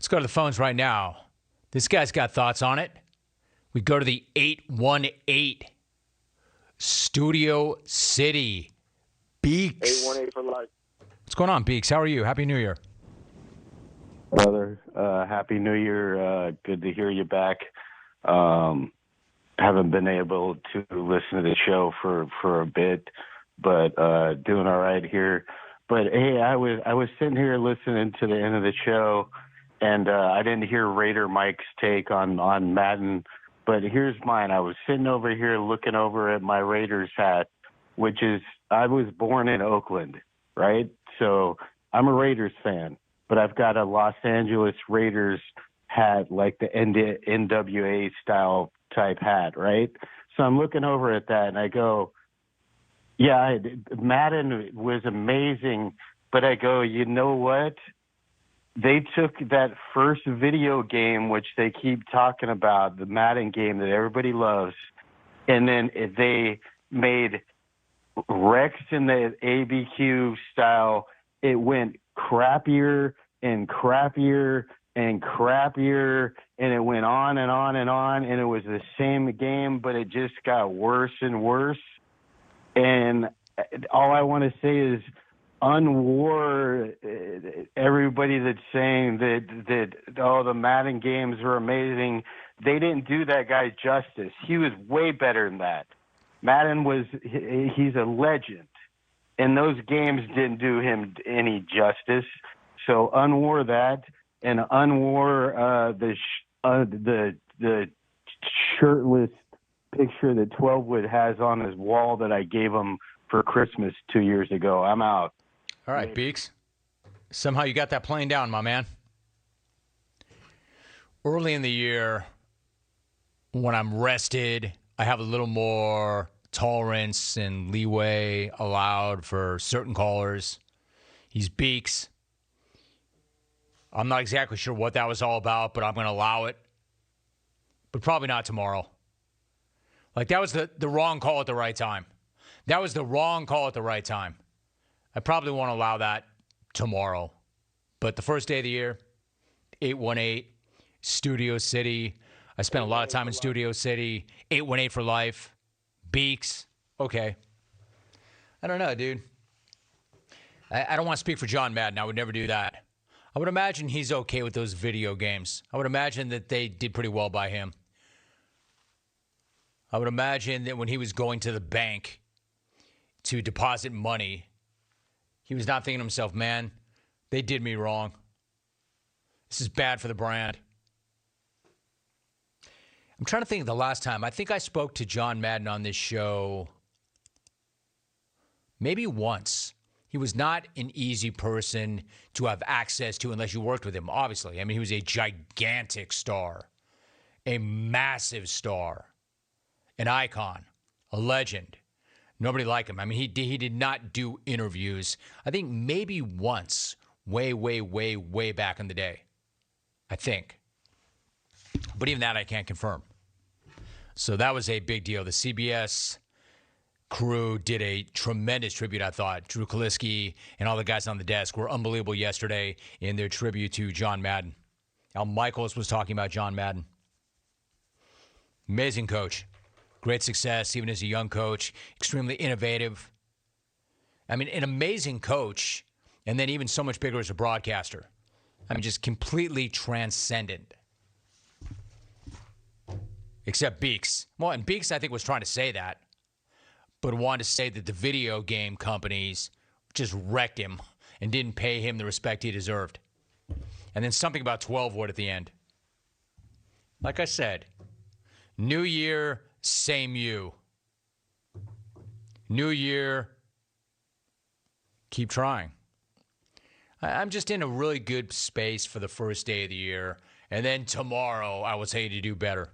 go to the phones right now. This guy's got thoughts on it. We go to the 818 Studio City. Beaks. 818 for life. What's going on, Beaks? How are you? Happy New Year. Brother, Happy New Year. Good to hear you back. Haven't been able to listen to the show for a bit, but doing all right here. But hey, I was sitting here listening to the end of the show, and I didn't hear Raider Mike's take on Madden, but here's mine. I was sitting over here looking over at my Raiders hat, which is, I was born in Oakland, right? So I'm a Raiders fan, but I've got a Los Angeles Raiders hat, like the NWA style type hat, right? So I'm looking over at that and I go, yeah, Madden was amazing, but I go, you know what? They took that first video game, which they keep talking about, the Madden game that everybody loves, and then they made Rex in the ABQ style. It went crappier and crappier and crappier, and it went on and on and on, and it was the same game, but it just got worse and worse. And all I want to say is unwar everybody that's saying that the Madden games were amazing. They didn't do that guy justice. He was way better than that. Madden he's a legend, and those games didn't do him any justice. So unwar that, and unwar the shirtless picture that 12wood has on his wall that I gave him for Christmas 2 years ago. I'm out. All right, Beaks. Somehow you got that playing down, my man. Early in the year, when I'm rested, I have a little more tolerance and leeway allowed for certain callers. He's Beaks. I'm not exactly sure what that was all about, but I'm going to allow it. But probably not tomorrow. Like, that was the wrong call at the right time. That was the wrong call at the right time. I probably won't allow that tomorrow. But the first day of the year, 818, Studio City. I spent a lot of time in Studio City. 818 for life. Beaks. Okay. I don't know, dude. I don't want to speak for John Madden. I would never do that. I would imagine he's okay with those video games. I would imagine that they did pretty well by him. I would imagine that when he was going to the bank to deposit money, he was not thinking to himself, man, they did me wrong. This is bad for the brand. I'm trying to think of the last time. I think I spoke to John Madden on this show maybe once. He was not an easy person to have access to unless you worked with him, obviously. I mean, he was a gigantic star, a massive star, an icon, a legend. Nobody liked him. I mean, he did not do interviews. I think maybe once, way, way, way, way back in the day. I think. But even that I can't confirm. So that was a big deal. The CBS crew did a tremendous tribute, I thought. Drew Kaliski and all the guys on the desk were unbelievable yesterday in their tribute to John Madden. Al Michaels was talking about John Madden. Amazing coach. Great success, even as a young coach. Extremely innovative. I mean, an amazing coach, and then even so much bigger as a broadcaster. I mean, just completely transcendent. Except Beaks. Well, and Beaks, I think, was trying to say that, but wanted to say that the video game companies just wrecked him and didn't pay him the respect he deserved. And then something about 12wood at the end. Like I said, new year, same you. New year, keep trying. I'm just in a really good space for the first day of the year. And then tomorrow, I will tell you to do better.